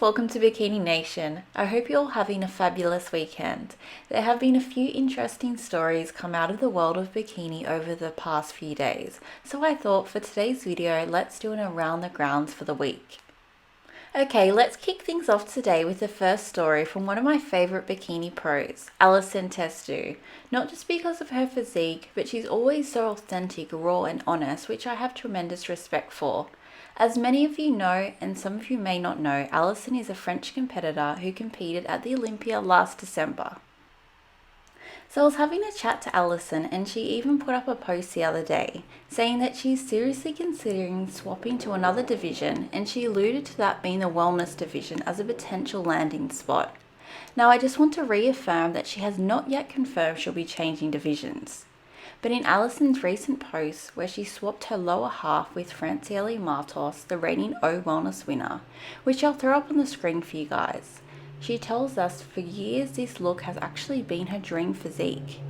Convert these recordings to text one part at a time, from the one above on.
welcome to Bikini Nation. I hope you're all having a fabulous weekend. There have been a few interesting stories come out of the world of bikini over the past few days, so I thought for today's video, let's do an around the grounds for the week. Okay, let's kick things off today with the first story from one of my favourite bikini pros, Alison Testu. Not just because of her physique, but she's always so authentic, raw and honest, which I have tremendous respect for. As many of you know, and some of you may not know, Alison is a French competitor who competed at the Olympia last December. So I was having a chat to Alison, and she even put up a post the other day saying that she's seriously considering swapping to another division, and she alluded to that being the wellness division as a potential landing spot. Now I just want to reaffirm that she has not yet confirmed she'll be changing divisions. But in Alison's recent post, where she swapped her lower half with Francielle Martos, the reigning O Wellness winner, which I'll throw up on the screen for you guys, she tells us for years this look has actually been her dream physique.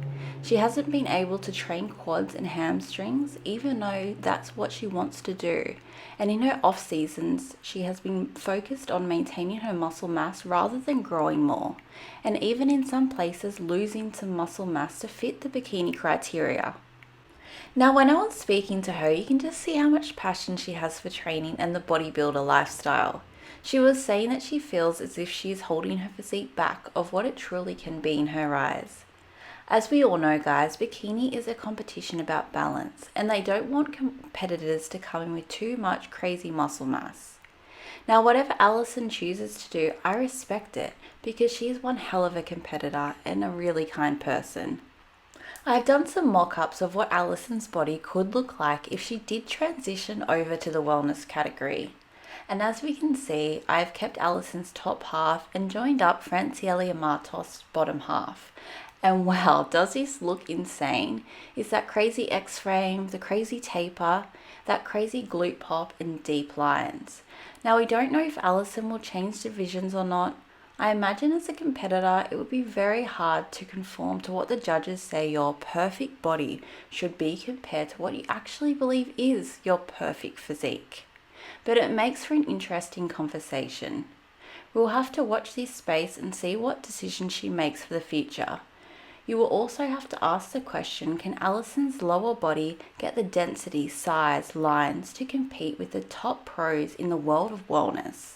She hasn't been able to train quads and hamstrings, even though that's what she wants to do. And in her off seasons, she has been focused on maintaining her muscle mass rather than growing more. And even in some places, losing some muscle mass to fit the bikini criteria. Now, when I was speaking to her, you can just see how much passion she has for training and the bodybuilder lifestyle. She was saying that she feels as if she is holding her physique back of what it truly can be in her eyes. As we all know, guys, bikini is a competition about balance, and they don't want competitors to come in with too much crazy muscle mass. Now, whatever Alison chooses to do, I respect it, because she is one hell of a competitor and a really kind person. I've done some mock-ups of what Alison's body could look like if she did transition over to the wellness category. And as we can see, I've kept Alison's top half and joined up Francielle Martos' bottom half. And wow, does this look insane? Is that crazy X-frame, the crazy taper, that crazy glute pop and deep lines. Now we don't know if Alison will change divisions or not. I imagine as a competitor, it would be very hard to conform to what the judges say your perfect body should be compared to what you actually believe is your perfect physique. But it makes for an interesting conversation. We'll have to watch this space and see what decision she makes for the future. You will also have to ask the question, can Alison's lower body get the density, size, lines to compete with the top pros in the world of wellness?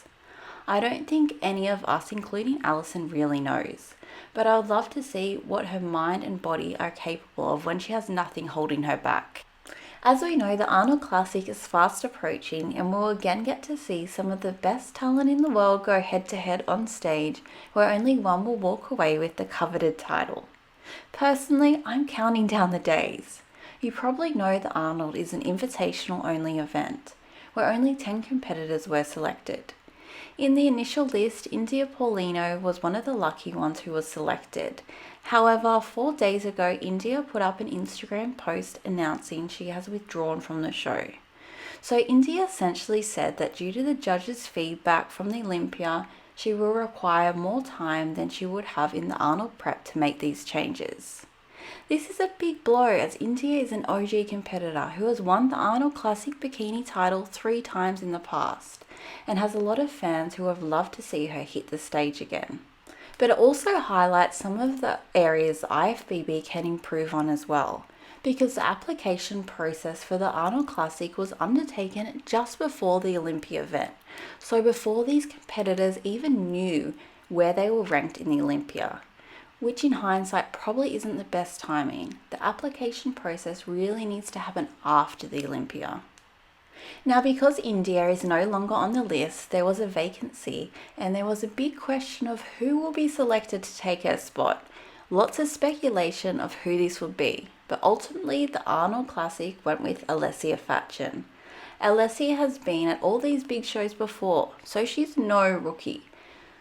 I don't think any of us, including Alison, really knows, but I would love to see what her mind and body are capable of when she has nothing holding her back. As we know, the Arnold Classic is fast approaching, and we'll again get to see some of the best talent in the world go head-to-head on stage, where only one will walk away with the coveted title. Personally, I'm counting down the days. You probably know the Arnold is an invitational-only event, where only 10 competitors were selected. In the initial list, India Paulino was one of the lucky ones who was selected. However, 4 days ago, India put up an Instagram post announcing she has withdrawn from the show. So India essentially said that due to the judges' feedback from the Olympia, she will require more time than she would have in the Arnold prep to make these changes. This is a big blow, as India is an OG competitor who has won the Arnold Classic Bikini title 3 times in the past, and has a lot of fans who have loved to see her hit the stage again. But it also highlights some of the areas IFBB can improve on as well, because the application process for the Arnold Classic was undertaken just before the Olympia event, so before these competitors even knew where they were ranked in the Olympia, which in hindsight probably isn't the best timing. The application process really needs to happen after the Olympia. Now, because India is no longer on the list, there was a vacancy, and there was a big question of who will be selected to take her spot. Lots of speculation of who this would be, but ultimately the Arnold Classic went with Alessia Fatchen. Alessia has been at all these big shows before, so she's no rookie.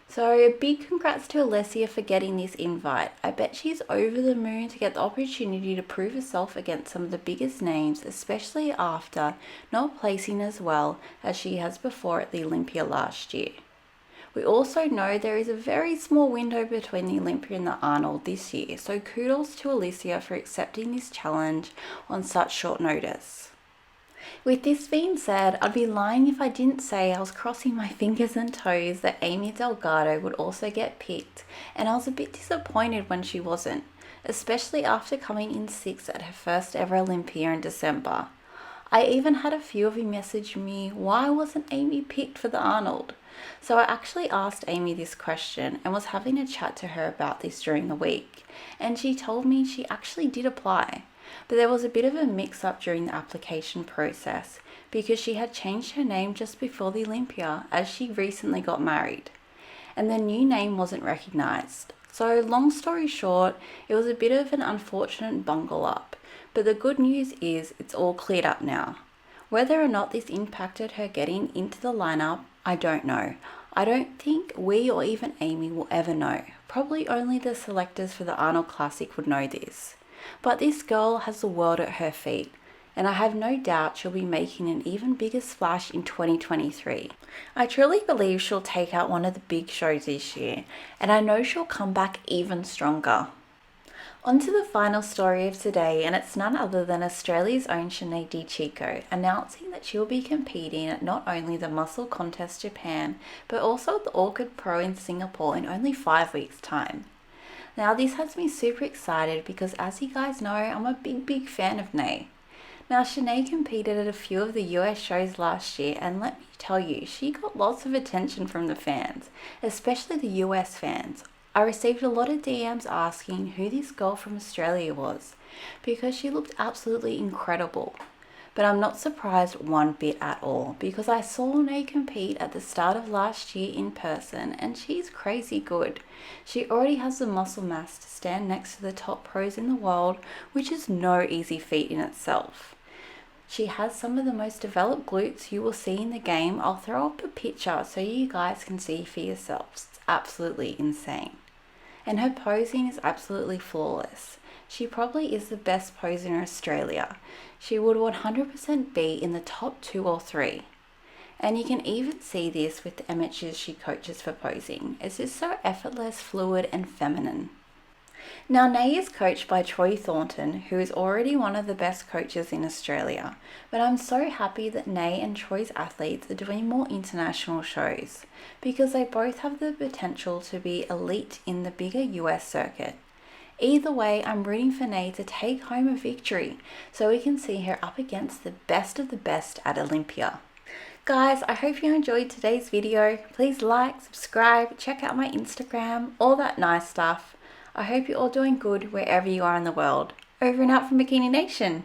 So a big congrats to Alessia for getting this invite. I bet she's over the moon to get the opportunity to prove herself against some of the biggest names, especially after not placing as well as she has before at the Olympia last year. We also know there is a very small window between the Olympia and the Arnold this year, so kudos to Alessia for accepting this challenge on such short notice. With this being said, I'd be lying if I didn't say I was crossing my fingers and toes that Amy Delgado would also get picked, and I was a bit disappointed when she wasn't, especially after coming in 6th at her first ever Olympia in December. I even had a few of you message me why wasn't Amy picked for the Arnold. So I actually asked Amy this question and was having a chat to her about this during the week, and she told me she actually did apply, but there was a bit of a mix-up during the application process because she had changed her name just before the Olympia as she recently got married, and the new name wasn't recognised. So long story short, it was a bit of an unfortunate bungle up, but the good news is it's all cleared up now. Whether or not this impacted her getting into the lineup, I don't know. I don't think we or even Amy will ever know. Probably only the selectors for the Arnold Classic would know this. But this girl has the world at her feet, and I have no doubt she'll be making an even bigger splash in 2023. I truly believe she'll take out one of the big shows this year, and I know she'll come back even stronger. On to the final story of today, and it's none other than Australia's own Sinead DiCicco announcing that she'll be competing at not only the Muscle Contest Japan, but also the Orchid Pro in Singapore in only 5 weeks' time. Now this has me super excited because, as you guys know, I'm a big fan of Nay. Now Sinead competed at a few of the US shows last year, and let me tell you, she got lots of attention from the fans, especially the US fans. I received a lot of DMs asking who this girl from Australia was, because she looked absolutely incredible. But I'm not surprised one bit at all, because I saw Nay compete at the start of last year in person, and she's crazy good. She already has the muscle mass to stand next to the top pros in the world, which is no easy feat in itself. She has some of the most developed glutes you will see in the game. I'll throw up a picture so you guys can see for yourselves. It's absolutely insane. And her posing is absolutely flawless. She probably is the best poser in Australia. She would 100% be in the top 2 or 3. And you can even see this with the amateurs she coaches for posing. It's just so effortless, fluid and feminine. Now Nay is coached by Troy Thornton, who is already one of the best coaches in Australia, but I'm so happy that Nay and Troy's athletes are doing more international shows, because they both have the potential to be elite in the bigger US circuit. Either way, I'm rooting for Nay to take home a victory, so we can see her up against the best of the best at Olympia. Guys, I hope you enjoyed today's video. Please like, subscribe, check out my Instagram, all that nice stuff. I hope you're all doing good wherever you are in the world. Over and out from Bikini Nation.